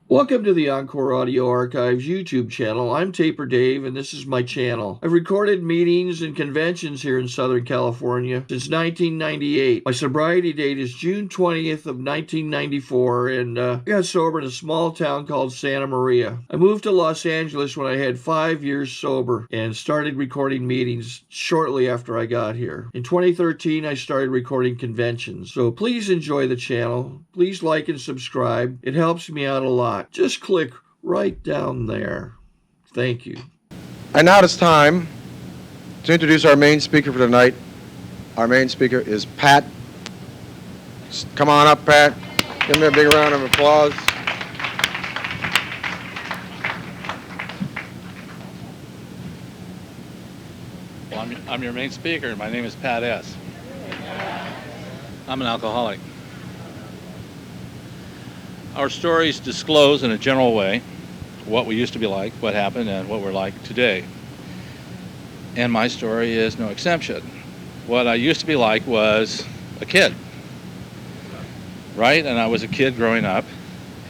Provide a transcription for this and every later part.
Welcome to the Encore Audio Archives YouTube channel. I'm Taper Dave, and this is my channel. I've recorded meetings and conventions here in Southern California since 1998. My sobriety date is June 20th of 1994, and I got sober in a small town called Santa Maria. I moved to Los Angeles when I had 5 years sober and started recording meetings shortly after I got here. In 2013, I started recording conventions. So please enjoy the channel. Please like and subscribe. It helps me out a lot. Just click right down there. Thank you. And now it's time to introduce our main speaker for tonight. Our main speaker is Pat. Come on up, Pat. Give me a big round of applause. Well, I'm your main speaker. My name is Pat S. I'm an alcoholic. Our stories disclose in a general way what we used to be like, what happened, and what we're like today. And my story is no exception. What I used to be like was a kid, right? And I was a kid growing up,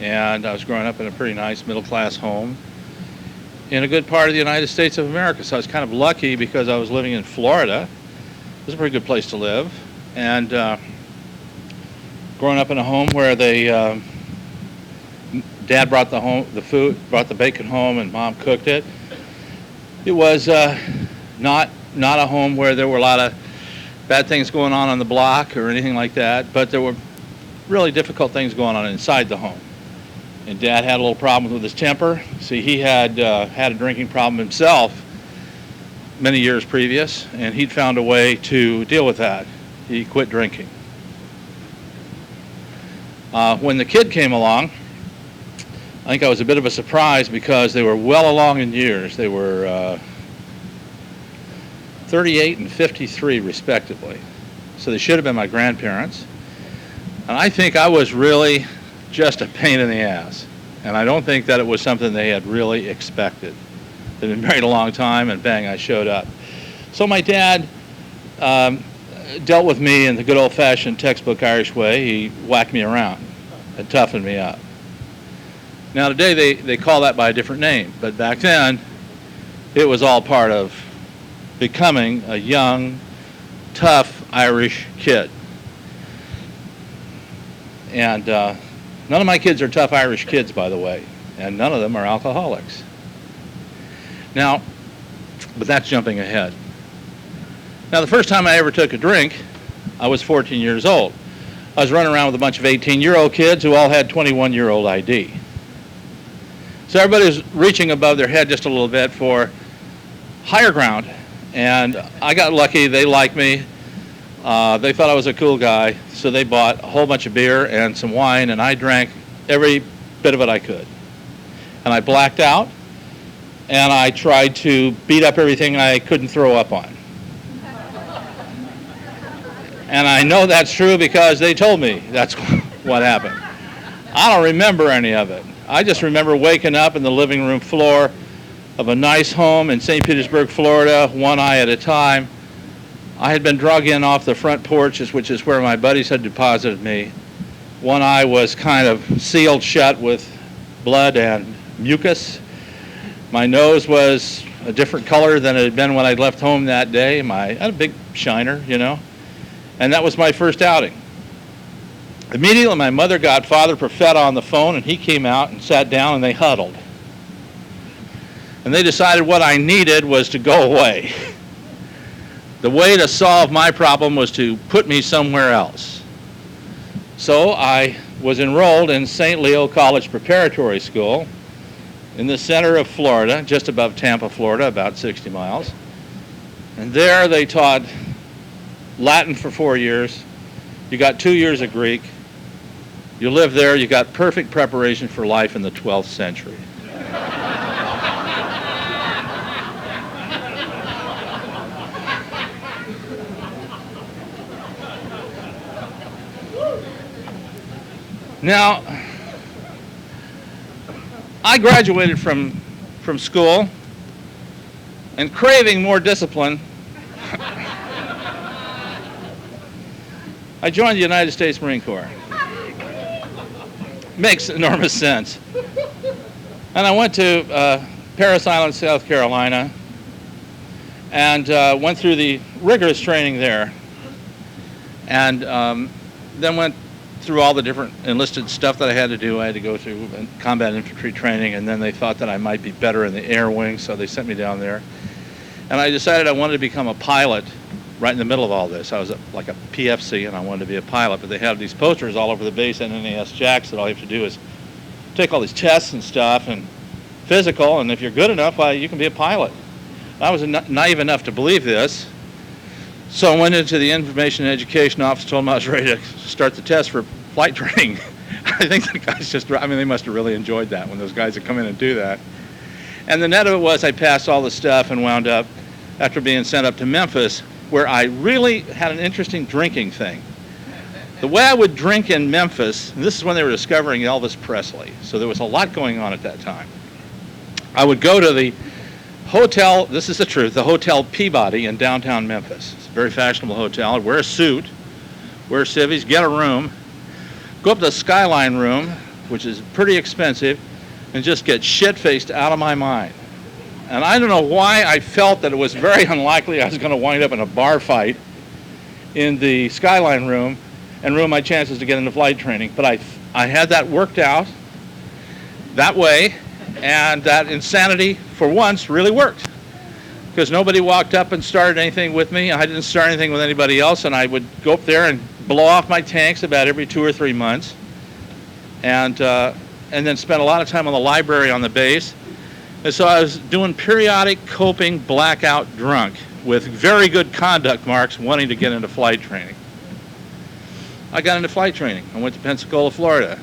and I was growing up in a pretty nice middle-class home in a good part of the United States of America. So I was kind of lucky because I was living in Florida. It was a pretty good place to live. And growing up in a home where they Dad brought the food, brought the bacon home, and Mom cooked it. It was not a home where there were a lot of bad things going on the block or anything like that, but there were really difficult things going on inside the home. And Dad had a little problem with his temper. See, he had had a drinking problem himself many years previous, and he'd found a way to deal with that. He quit drinking. When the kid came along, I think I was a bit of a surprise because they were well along in years. They were 38 and 53 respectively. So they should have been my grandparents. And I think I was really just a pain in the ass. And I don't think that it was something they had really expected. They'd been married a long time, and bang, I showed up. So my dad dealt with me in the good old-fashioned textbook Irish way. He whacked me around and toughened me up. Now today they call that by a different name, but back then it was all part of becoming a young, tough Irish kid. And none of my kids are tough Irish kids, by the way, and none of them are alcoholics. Now, but that's jumping ahead. Now, the first time I ever took a drink, I was 14 years old. I was running around with a bunch of 18-year-old kids who all had 21-year-old ID. So everybody was reaching above their head just a little bit for higher ground. And I got lucky. They liked me. They thought I was a cool guy. So they bought a whole bunch of beer and some wine, and I drank every bit of it I could. And I blacked out, and I tried to beat up everything I couldn't throw up on. And I know that's true because they told me that's what happened. I don't remember any of it. I just remember waking up in the living room floor of a nice home in St. Petersburg, Florida, one eye at a time. I had been drug in off the front porch, which is where my buddies had deposited me. One eye was kind of sealed shut with blood and mucus. My nose was a different color than it had been when I left home that day. I had a big shiner, you know, and that was my first outing. Immediately, my mother got Father Profeta on the phone, and he came out and sat down, and they huddled. And they decided what I needed was to go away. The way to solve my problem was to put me somewhere else. So I was enrolled in St. Leo College Preparatory School in the center of Florida, just above Tampa, Florida, about 60 miles. And there they taught Latin for 4 years. You got 2 years of Greek. You live there, you got perfect preparation for life in the 12th century. Now, I graduated from school and craving more discipline, I joined the United States Marine Corps. Makes enormous sense. And I went to Parris Island, South Carolina, and went through the rigorous training there, and then went through all the different enlisted stuff that I had to do. I had to go through combat infantry training, and then they thought that I might be better in the air wing, so they sent me down there. And I decided I wanted to become a pilot right in the middle of all this. I was like a PFC, and I wanted to be a pilot, but they have these posters all over the base and NAS jacks that all you have to do is take all these tests and stuff and physical, and if you're good enough, well, you can be a pilot. I was naive enough to believe this, so I went into the information and education office, told them I was ready to start the test for flight training. I think the guys they must have really enjoyed that when those guys would come in and do that. And the net of it was I passed all the stuff and wound up, after being sent up to Memphis, where I really had an interesting drinking thing. The way I would drink in Memphis, and this is when they were discovering Elvis Presley, so there was a lot going on at that time. I would go to the hotel, this is the truth, the Hotel Peabody in downtown Memphis. It's a very fashionable hotel. I'd wear a suit, wear civvies, get a room, go up to the Skyline room, which is pretty expensive, and just get shit-faced out of my mind. And I don't know why I felt that it was very unlikely I was going to wind up in a bar fight in the Skyline room and ruin my chances to get into flight training. But I had that worked out that way, and that insanity, for once, really worked. Because nobody walked up and started anything with me. I didn't start anything with anybody else, and I would go up there and blow off my tanks about every 2 or 3 months. And then spent a lot of time on the library on the base. And so I was doing periodic coping blackout drunk with very good conduct marks wanting to get into flight training. I got into flight training. I went to Pensacola, Florida.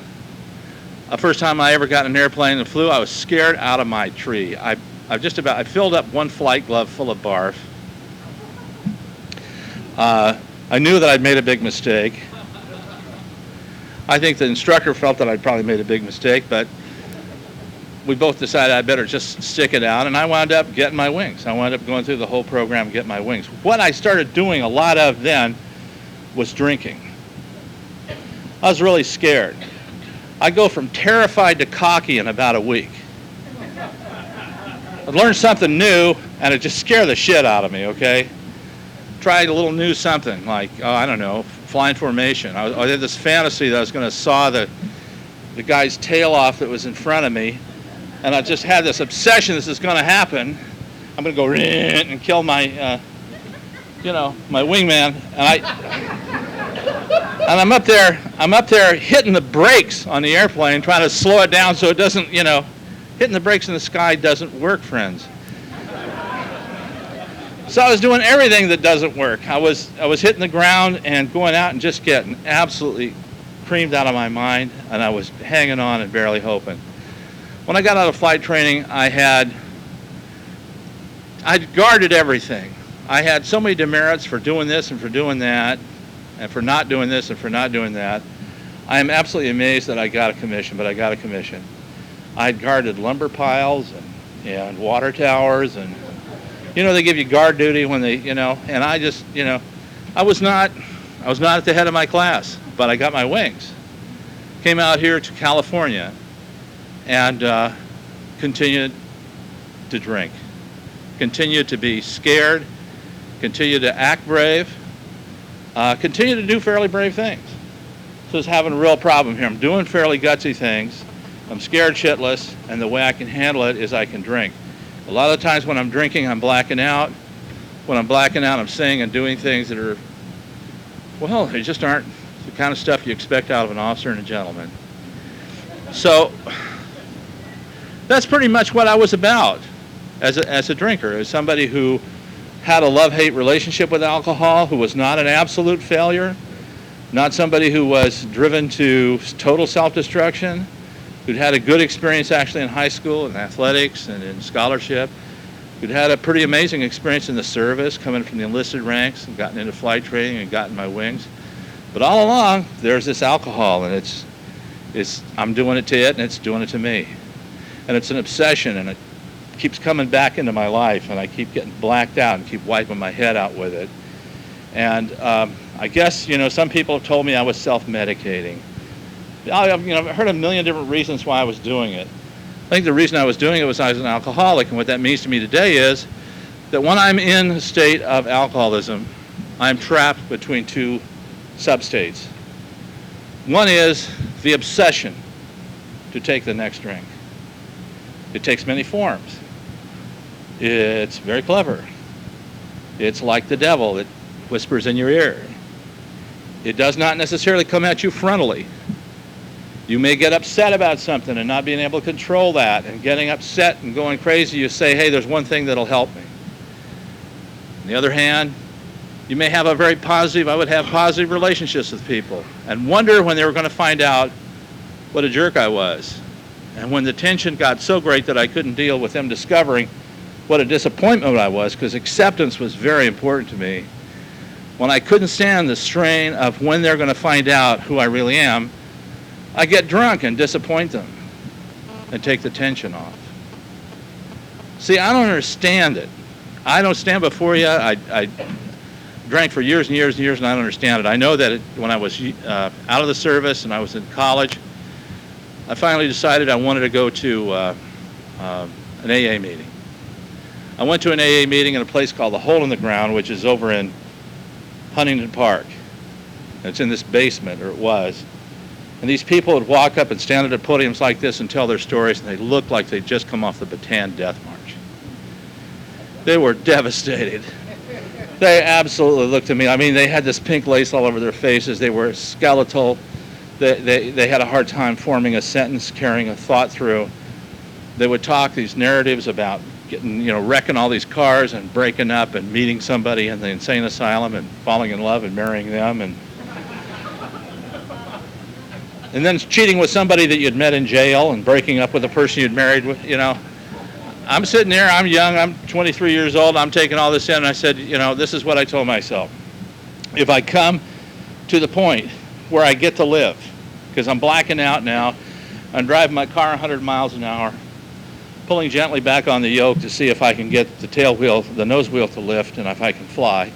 The first time I ever got in an airplane and flew, I was scared out of my tree. I filled up one flight glove full of barf. I knew that I'd made a big mistake. I think the instructor felt that I'd probably made a big mistake, but we both decided I better just stick it out, and I wound up getting my wings. I wound up going through the whole program, getting my wings. What I started doing a lot of then was drinking. I was really scared. I go from terrified to cocky in about a week. I'd learn something new, and it just scared the shit out of me, okay? Tried a little new something, like, I don't know, flying formation. I had this fantasy that I was going to saw the guy's tail off that was in front of me, and I just had this obsession this is going to happen. I'm going to go and kill my, my wingman, and I'm up there hitting the brakes on the airplane, trying to slow it down so it doesn't, hitting the brakes in the sky doesn't work, friends. So I was doing everything that doesn't work. I was hitting the ground and going out and just getting absolutely creamed out of my mind, and I was hanging on and barely hoping. When I got out of flight training, I'd guarded everything. I had so many demerits for doing this and for doing that, and for not doing this and for not doing that. I am absolutely amazed that I got a commission, but I got a commission. I'd guarded lumber piles and water towers, and they give you guard duty when they, and I just, I was not at the head of my class, but I got my wings. Came out here to California and continued to drink, continued to be scared, continued to act brave, continued to do fairly brave things. So I was having a real problem here. I'm doing fairly gutsy things. I'm scared shitless, and the way I can handle it is I can drink. A lot of the times when I'm drinking, I'm blacking out. When I'm blacking out, I'm saying and doing things that are, well, they just aren't the kind of stuff you expect out of an officer and a gentleman. So that's pretty much what I was about as a drinker, as somebody who had a love-hate relationship with alcohol, who was not an absolute failure, not somebody who was driven to total self-destruction, who'd had a good experience actually in high school, in athletics and in scholarship, who'd had a pretty amazing experience in the service, coming from the enlisted ranks and gotten into flight training and gotten my wings. But all along, there's this alcohol, and I'm doing it to it, and it's doing it to me. And it's an obsession, and it keeps coming back into my life, and I keep getting blacked out and keep wiping my head out with it. And I guess, some people have told me I was self-medicating. I've heard a million different reasons why I was doing it. I think the reason I was doing it was I was an alcoholic, and what that means to me today is that when I'm in a state of alcoholism, I'm trapped between two substates. One is the obsession to take the next drink. It takes many forms. It's very clever. It's like the devil that whispers in your ear. It does not necessarily come at you frontally. You may get upset about something and not being able to control that, and getting upset and going crazy, you say, hey, there's one thing that'll help me. On the other hand, you may have I would have positive relationships with people and wonder when they were going to find out what a jerk I was. And when the tension got so great that I couldn't deal with them discovering what a disappointment I was, because acceptance was very important to me, when I couldn't stand the strain of when they're going to find out who I really am, I get drunk and disappoint them and take the tension off. See, I don't understand it. I don't stand before you. I drank for years and years and years, and I don't understand it. I know that when I was out of the service and I was in college, I finally decided I wanted to go to an AA meeting. I went to an AA meeting in a place called the Hole in the Ground, which is over in Huntington Park. It's in this basement, or it was. And these people would walk up and stand at podiums like this and tell their stories, and they looked like they'd just come off the Bataan Death March. They were devastated. They absolutely looked at me. I mean, they had this pink lace all over their faces. They were skeletal. They had a hard time forming a sentence, carrying a thought through. They would talk these narratives about getting, wrecking all these cars and breaking up and meeting somebody in the insane asylum and falling in love and marrying them, and then cheating with somebody that you'd met in jail and breaking up with a person you'd married with, I'm sitting there, I'm young, I'm 23 years old, I'm taking all this in, and I said, this is what I told myself. If I come to the point where I get to live, because I'm blacking out now, I'm driving my car 100 miles an hour, pulling gently back on the yoke to see if I can get the nose wheel to lift, and if I can fly.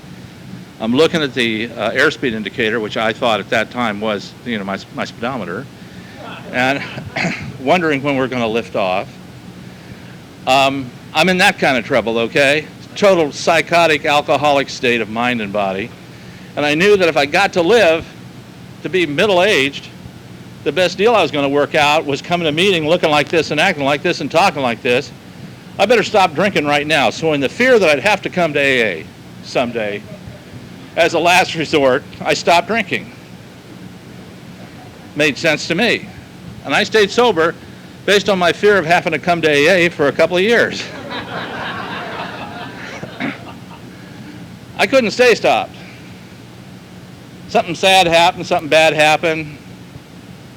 I'm looking at the airspeed indicator, which I thought at that time was, my speedometer, and wondering when we're going to lift off. I'm in that kind of trouble, okay? Total psychotic, alcoholic state of mind and body. And I knew that if I got to live, to be middle-aged, the best deal I was going to work out was coming to a meeting looking like this and acting like this and talking like this. I better stop drinking right now. So in the fear that I'd have to come to AA someday, as a last resort, I stopped drinking. Made sense to me. And I stayed sober based on my fear of having to come to AA for a couple of years. I couldn't stay stopped. Something sad happened, something bad happened.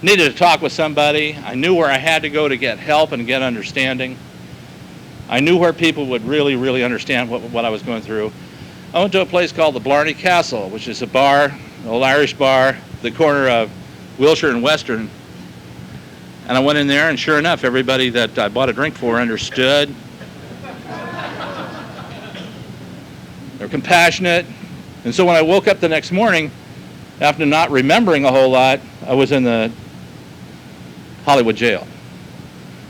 Needed to talk with somebody. I knew where I had to go to get help and get understanding. I knew where people would really, really understand what I was going through. I went to a place called the Blarney Castle, which is a bar, an old Irish bar, the corner of Wilshire and Western. And I went in there, and sure enough, everybody that I bought a drink for understood. They're compassionate. And so when I woke up the next morning, after not remembering a whole lot, I was in the Hollywood jail.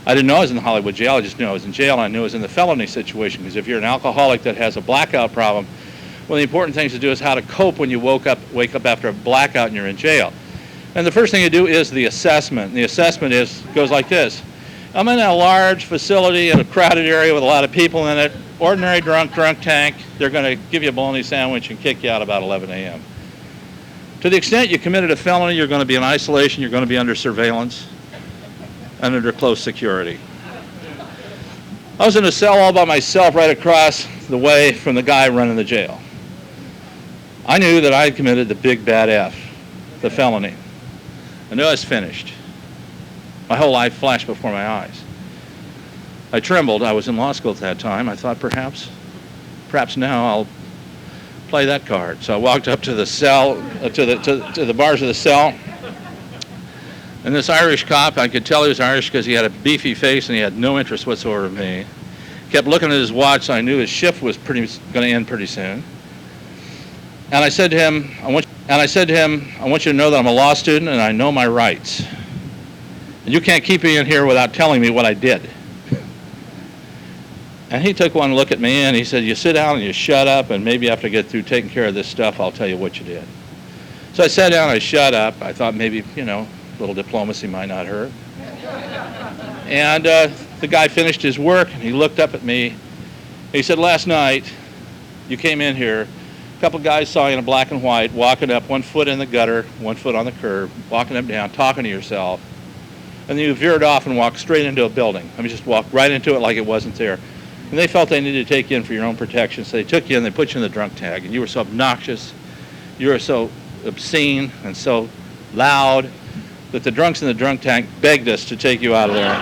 I didn't know I was in the Hollywood jail. I just knew I was in jail. I knew I was in the felony situation, because if you're an alcoholic that has a blackout problem, one of the important things to do is how to cope when you wake up after a blackout and you're in jail. And the first thing you do is the assessment. And the assessment goes like this. I'm in a large facility in a crowded area with a lot of people in it. Ordinary drunk tank. They're going to give you a bologna sandwich and kick you out about 11 a.m. To the extent you committed a felony, you're going to be in isolation, you're going to be under surveillance and under close security. I was in a cell all by myself right across the way from the guy running the jail. I knew that I had committed the big bad F, the felony. I knew I was finished. My whole life flashed before my eyes. I trembled. I was in law school at that time. I thought perhaps now I'll play that card. So I walked up to the cell, to the bars of the cell, and this Irish cop, I could tell he was Irish because he had a beefy face and he had no interest whatsoever in me. Kept looking at his watch, so I knew his shift was going to end pretty soon. And I said to him, I want you to know that I'm a law student and I know my rights. And you can't keep me in here without telling me what I did. And he took one look at me and he said, you sit down and you shut up, and maybe after I get through taking care of this stuff, I'll tell you what you did. So I sat down, I shut up. I thought maybe, you know, a little diplomacy might not hurt. And the guy finished his work and he looked up at me. He said, last night you came in here, a couple guys saw you in a black and white, walking up, 1 foot in the gutter, 1 foot on the curb, walking up and down, talking to yourself. And then you veered off and walked straight into a building. I mean, just walked right into it like it wasn't there. And they felt they needed to take you in for your own protection, so they took you in, they put you in the drunk tag, and you were so obnoxious, you were so obscene and so loud that the drunks in the drunk tank begged us to take you out of there.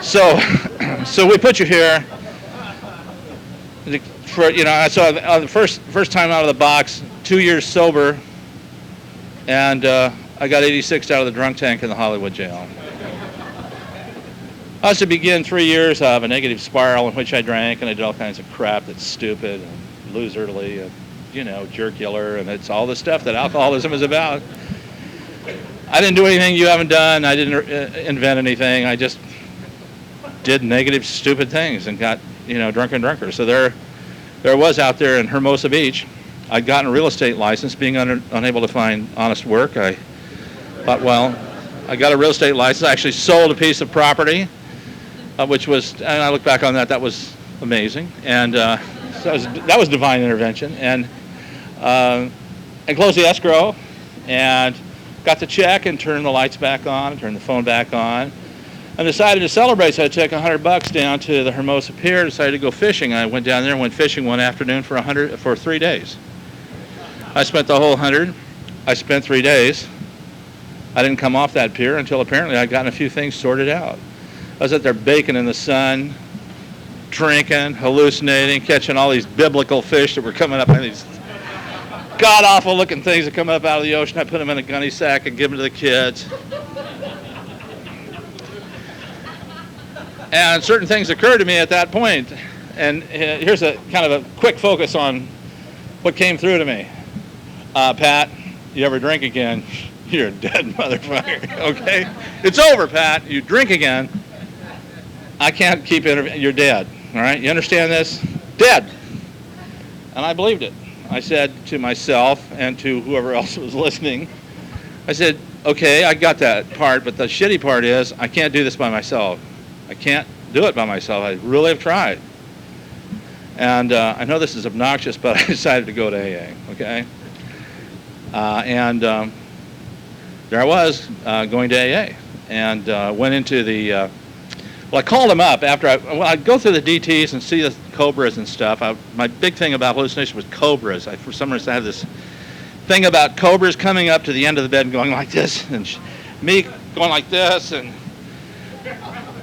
So we put you here for, you know, so the first time out of the box, 2 years sober, and I got 86 out of the drunk tank in the Hollywood jail. I was to begin 3 years of a negative spiral in which I drank and I did all kinds of crap that's stupid and loserly and, you know, jerkular, and it's all the stuff that alcoholism is about. I didn't do anything you haven't done. I didn't invent anything. I just did negative, stupid things and got, you know, drunker and drunker. So there was out there in Hermosa Beach. I'd gotten a real estate license, being unable to find honest work. I thought, well, I got a real estate license. I actually sold a piece of property, which was, and I look back on that, that was amazing. And so that was divine intervention. And closed the escrow and got the check and turned the lights back on and turned the phone back on. And decided to celebrate, so I took $100 down to the Hermosa Pier, decided to go fishing. I went down there and went fishing one afternoon for 3 days. I spent the whole 100. I spent 3 days. I didn't come off that pier until apparently I'd gotten a few things sorted out. I was out there baking in the sun, drinking, hallucinating, catching all these biblical fish that were coming up, and these god-awful looking things that come up out of the ocean. I put them in a gunny sack and give them to the kids. And certain things occurred to me at that point. And here's a kind of a quick focus on what came through to me. Pat, you ever drink again, you're a dead motherfucker, okay? It's over, Pat. You drink again, I can't keep interviewing. You're dead, all right? You understand this? Dead. And I believed it. I said to myself and to whoever else was listening, I said, okay, I got that part, but the shitty part is I can't do this by myself. I can't do it by myself. I really have tried. And I know this is obnoxious, but I decided to go to AA, okay? There I was going to AA and went into the, well, I called him up after I'd go through the DTs and see the cobras and stuff. My big thing about hallucination was cobras. For some reason I had this thing about cobras coming up to the end of the bed and going like this, and me going like this, and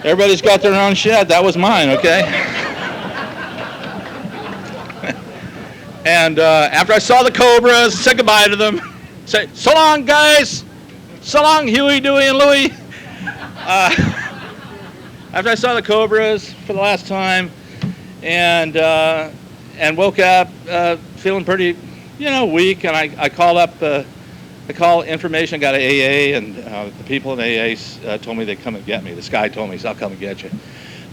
everybody's got their own shit. That was mine, okay? And after I saw the cobras, said goodbye to them. Say, so long, guys. So long, Huey, Dewey, and Louie. After I saw the cobras for the last time, and woke up feeling pretty, you know, weak, and I called up. I called information, got an AA, and the people in AA told me they'd come and get me. This guy told me, he said, I'll come and get you.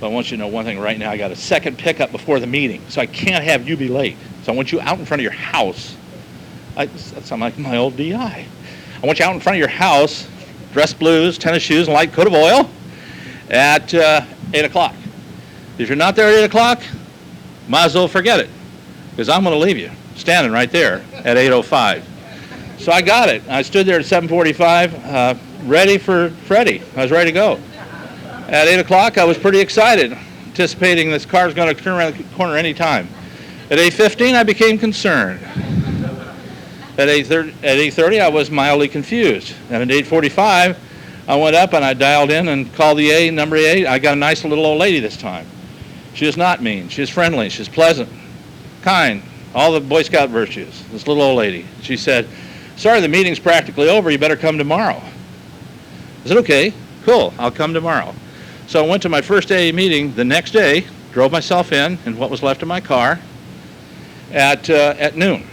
But I want you to know one thing right now. I got a second pickup before the meeting, so I can't have you be late. So I want you out in front of your house. That sounds like my old DI. I want you out in front of your house, dress blues, tennis shoes, and light coat of oil at 8 o'clock. If you're not there at 8 o'clock, might as well forget it, because I'm going to leave you standing right there at 8:05. So I got it. I stood there at 7:45, ready for Freddie. I was ready to go. At 8 o'clock, I was pretty excited, anticipating this car's going to turn around the corner any time. At 8:15, I became concerned. At 8:30, I was mildly confused. And at 8:45, I went up and I dialed in and called the number 8. I got a nice little old lady this time. She is not mean. She is friendly. She's pleasant, kind, all the Boy Scout virtues. This little old lady. She said, sorry, the meeting's practically over. You better come tomorrow. I said, okay, cool. I'll come tomorrow. So I went to my first AA meeting the next day, drove myself in what was left of my car at noon.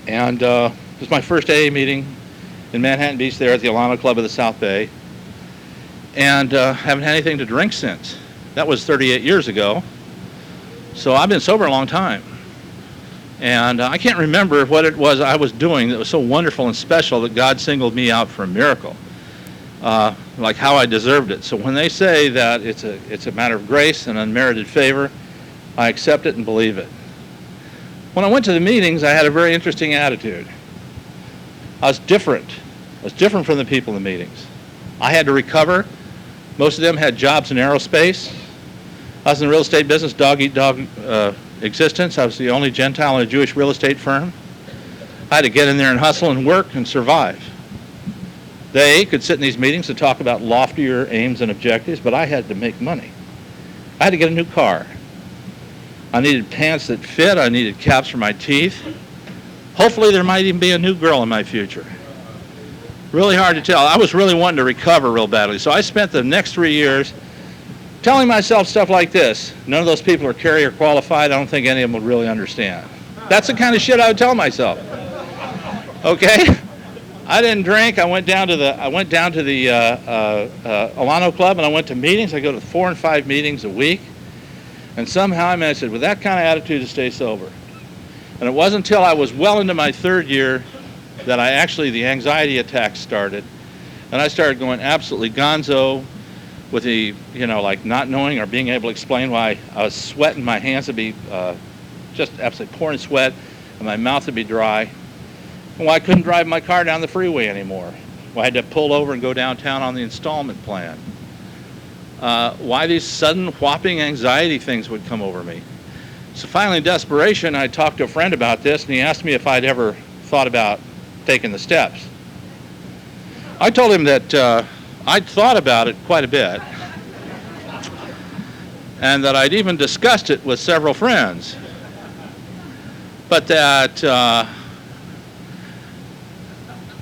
And this was my first AA meeting in Manhattan Beach there at the Alano Club of the South Bay, and haven't had anything to drink since. That was 38 years ago, so I've been sober a long time. And I can't remember what it was I was doing that was so wonderful and special that God singled me out for a miracle, like how I deserved it. So when they say that it's a matter of grace and unmerited favor, I accept it and believe it. When I went to the meetings, I had a very interesting attitude. I was different. I was different from the people in the meetings. I had to recover. Most of them had jobs in aerospace. I was in the real estate business, dog-eat-dog existence. I was the only Gentile in a Jewish real estate firm. I had to get in there and hustle and work and survive. They could sit in these meetings and talk about loftier aims and objectives, but I had to make money. I had to get a new car. I needed pants that fit. I needed caps for my teeth. Hopefully there might even be a new girl in my future. Really hard to tell. I was really wanting to recover real badly, so I spent the next 3 years telling myself stuff like this. None of those people are carrier qualified. I don't think any of them would really understand. That's the kind of shit I would tell myself. Okay? I didn't drink. I went down to the Alano Club, and I went to meetings. I go to 4 and 5 meetings a week, and somehow I managed with that kind of attitude to stay sober. And it wasn't until I was well into my 3rd year that the anxiety attacks started, and I started going absolutely gonzo with the, like not knowing or being able to explain why I was sweating. My hands would be just absolutely pouring sweat, and my mouth would be dry. And why I couldn't drive my car down the freeway anymore. Why I had to pull over and go downtown on the installment plan. Why these sudden whopping anxiety things would come over me. So finally, in desperation, I talked to a friend about this, and he asked me if I'd ever thought about taking the steps. I told him that I'd thought about it quite a bit, and that I'd even discussed it with several friends, but that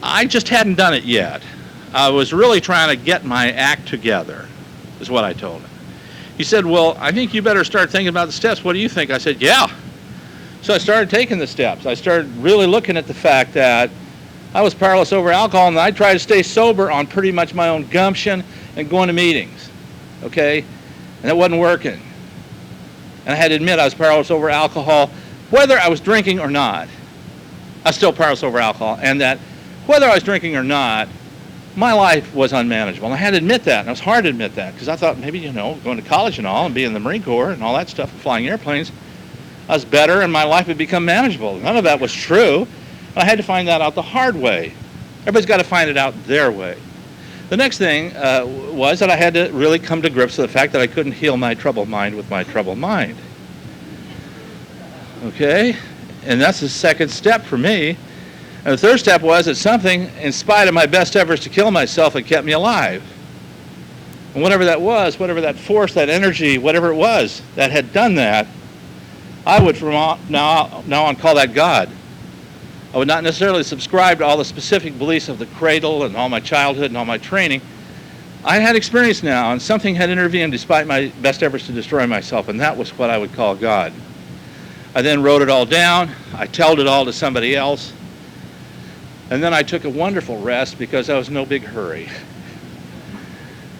I just hadn't done it yet. I was really trying to get my act together, is what I told him. He said, well, I think you better start thinking about the steps. What do you think? I said, yeah. So I started taking the steps. I started really looking at the fact that I was powerless over alcohol, and I tried to stay sober on pretty much my own gumption and going to meetings, okay? And that wasn't working. And I had to admit I was powerless over alcohol, whether I was drinking or not. I was still powerless over alcohol, and that whether I was drinking or not, my life was unmanageable. And I had to admit that, and it was hard to admit that, because I thought maybe, going to college and all, and being in the Marine Corps and all that stuff, and flying airplanes, I was better and my life would become manageable. None of that was true. I had to find that out the hard way. Everybody's got to find it out their way. The next thing was that I had to really come to grips with the fact that I couldn't heal my troubled mind with my troubled mind. Okay? And that's the second step for me. And the third step was that something, in spite of my best efforts to kill myself, had kept me alive. And whatever that was, whatever that force, that energy, whatever it was that had done that, I would from now on call that God. I would not necessarily subscribe to all the specific beliefs of the cradle and all my childhood and all my training. I had experience now, and something had intervened despite my best efforts to destroy myself, and that was what I would call God. I then wrote it all down. I told it all to somebody else. And then I took a wonderful rest because I was in no big hurry.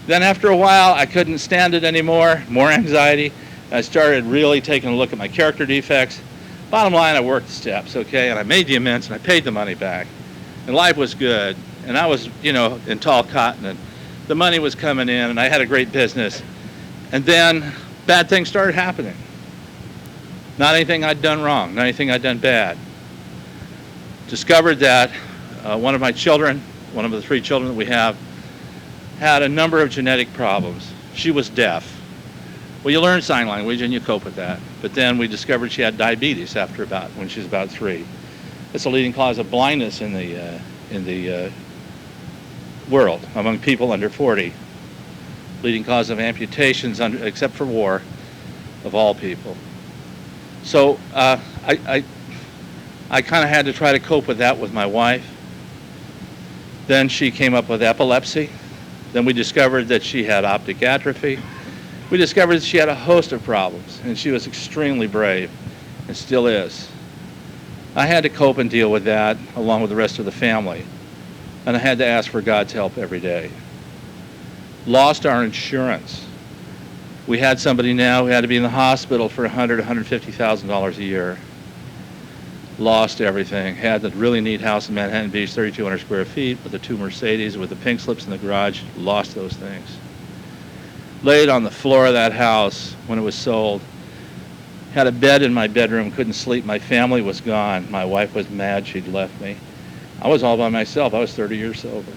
Then after a while, I couldn't stand it anymore, more anxiety. I started really taking a look at my character defects. Bottom line, I worked the steps, okay, and I made the amends and I paid the money back. And life was good, and I was, in tall cotton, and the money was coming in, and I had a great business. And then bad things started happening. Not anything I'd done wrong, not anything I'd done bad. Discovered that one of my children, one of the 3 children that we have, had a number of genetic problems. She was deaf. Well, you learn sign language and you cope with that. But then we discovered she had diabetes when she was about 3. It's a leading cause of blindness in the world among people under 40. Leading cause of amputations, except for war, of all people. So I kind of had to try to cope with that with my wife. Then she came up with epilepsy. Then we discovered that she had optic atrophy. We discovered that she had a host of problems, and she was extremely brave, and still is. I had to cope and deal with that along with the rest of the family. And I had to ask for God's help every day. Lost our insurance. We had somebody now who had to be in the hospital for $100,000, $150,000 a year. Lost everything. Had the really neat house in Manhattan Beach, 3,200 square feet, with the 2 Mercedes, with the pink slips in the garage. Lost those things. Laid on the floor of that house when it was sold. Had a bed in my bedroom, couldn't sleep. My family was gone. My wife was mad she'd left me. I was all by myself. I was 30 years sober.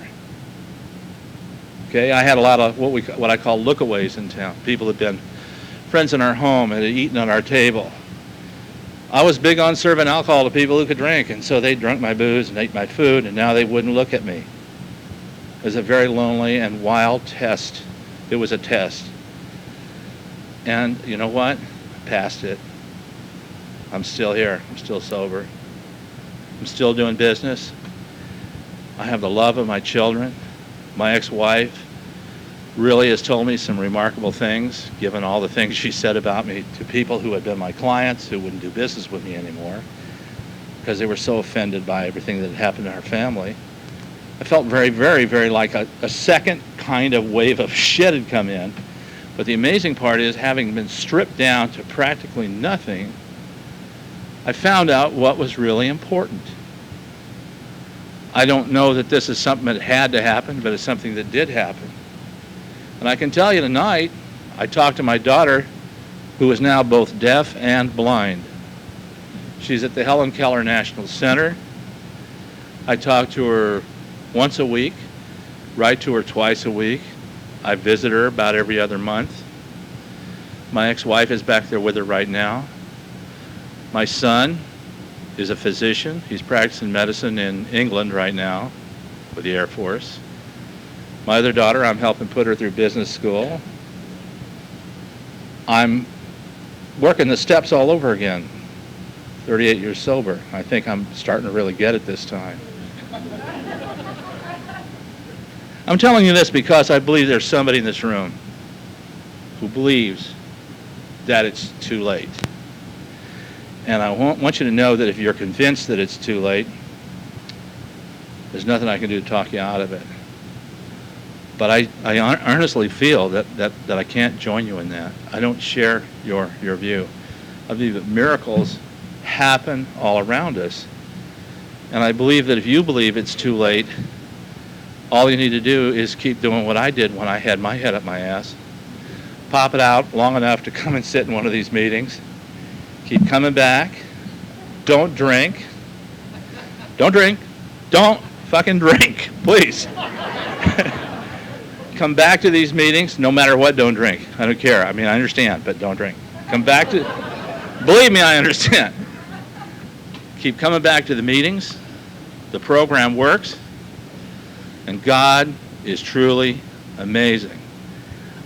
Okay, I had a lot of what I call lookaways in town. People had been friends in our home and had eaten at our table. I was big on serving alcohol to people who could drink, and so they drank my booze and ate my food, and now they wouldn't look at me. It was a very lonely and wild test. It was a test. And you know what? I passed it. I'm still here. I'm still sober. I'm still doing business. I have the love of my children. My ex-wife really has told me some remarkable things, given all the things she said about me to people who had been my clients who wouldn't do business with me anymore because they were so offended by everything that had happened in our family. I felt very, very, very like a second kind of wave of shit had come in. But the amazing part is, having been stripped down to practically nothing, I found out what was really important. I don't know that this is something that had to happen, but it's something that did happen. And I can tell you tonight, I talked to my daughter, who is now both deaf and blind. She's at the Helen Keller National Center. I talk to her once a week, write to her twice a week. I visit her about every other month. My ex-wife is back there with her right now. My son is a physician. He's practicing medicine in England right now with the Air Force. My other daughter, I'm helping put her through business school. I'm working the steps all over again. 38 years sober. I think I'm starting to really get it this time. I'm telling you this because I believe there's somebody in this room who believes that it's too late. And I want you to know that if you're convinced that it's too late, there's nothing I can do to talk you out of it. But I earnestly feel that I can't join you in that. I don't share your view. I believe that miracles happen all around us. And I believe that if you believe it's too late, all you need to do is keep doing what I did when I had my head up my ass. Pop it out long enough to come and sit in one of these meetings. Keep coming back. Don't drink. Don't drink. Don't fucking drink, please. Come back to these meetings, no matter what, don't drink. I don't care. I mean, I understand, but don't drink. Come back to, believe me, I understand. Keep coming back to the meetings. The program works. And God is truly amazing.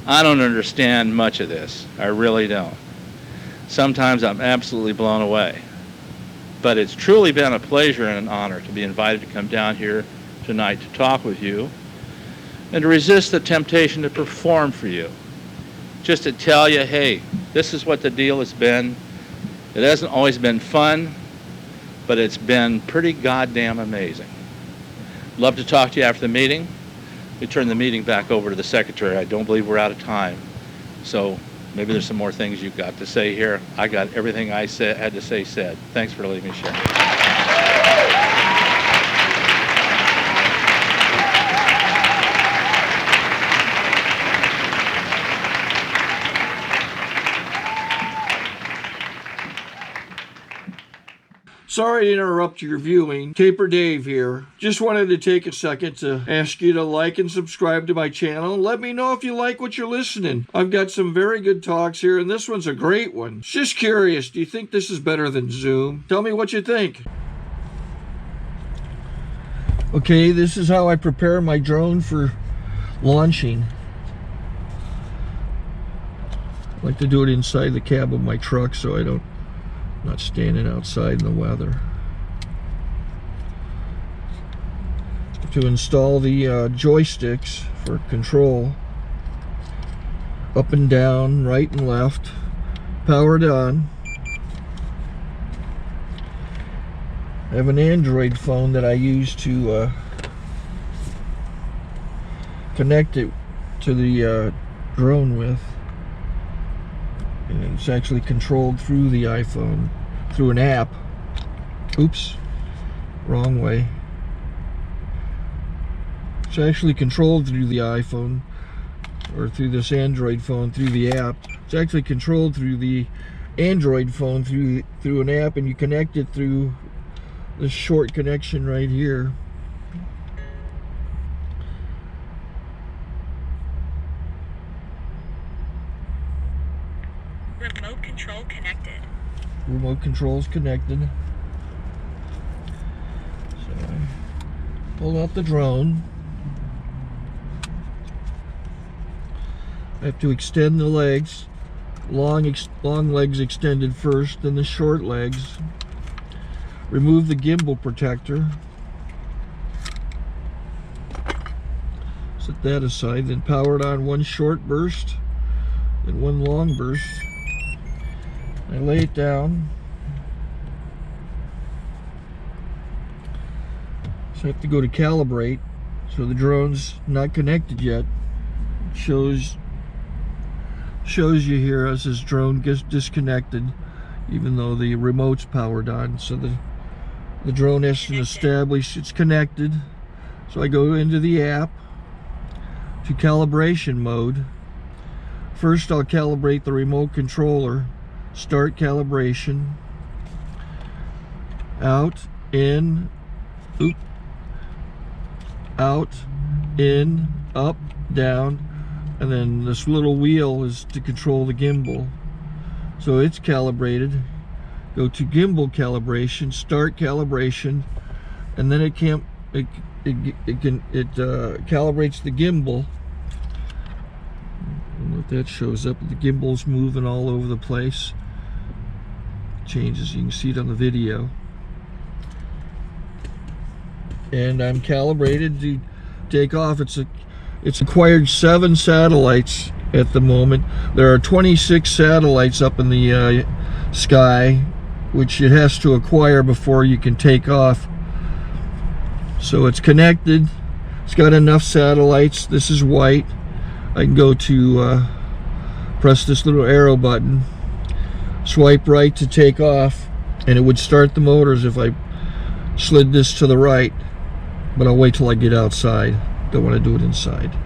I don't understand much of this. I really don't. Sometimes I'm absolutely blown away. But it's truly been a pleasure and an honor to be invited to come down here tonight to talk with you and to resist the temptation to perform for you. Just to tell you, hey, this is what the deal has been. It hasn't always been fun, but it's been pretty goddamn amazing. Love to talk to you after the meeting. We turn the meeting back over to the secretary. I don't believe we're out of time. So maybe there's some more things you've got to say here. I got everything I had to say said. Thanks for letting me share. Sorry to interrupt your viewing. Taper Dave here. Just wanted to take a second to ask you to like and subscribe to my channel. Let me know if you like what you're listening. I've got some very good talks here, and this one's a great one. Just curious, do you think this is better than Zoom? Tell me what you think. Okay, this is how I prepare my drone for launching. I like to do it inside the cab of my truck so I'm not standing outside in the weather. To install the joysticks for control, up and down, right and left, powered on. I have an Android phone that I use to connect it to the drone with, and it's actually controlled through the iPhone through an app. Oops, wrong way. It's actually controlled through the iPhone, or through this Android phone through the app. It's actually controlled through the Android phone through an app, and you connect it through this short connection right here. Remote control connected. Remote control's connected. So I pull out the drone. I have to extend the legs. Long legs extended first, then the short legs. Remove the gimbal protector. Set that aside, then power it on one short burst, then one long burst. I lay it down. So I have to go to calibrate. So the drone's not connected yet. It shows you here as this drone gets disconnected, even though the remote's powered on. So the drone has to establish it's connected. So I go into the app to calibration mode. First I'll calibrate the remote controller. Start calibration. Out, in, oop, out, in, up, down, and then this little wheel is to control the gimbal. So it's calibrated. Go to gimbal calibration, start calibration, and then it calibrates the gimbal. I don't know if that shows up. The gimbal's moving all over the place. Changes, you can see it on the video. And I'm calibrated to take off. It's acquired 7 satellites at the moment. There are 26 satellites up in the sky, which it has to acquire before you can take off. So it's connected. It's got enough satellites. This is white. I can go to press this little arrow button, swipe right to take off, and it would start the motors if I slid this to the right, but I'll wait till I get outside. Don't want to do it inside.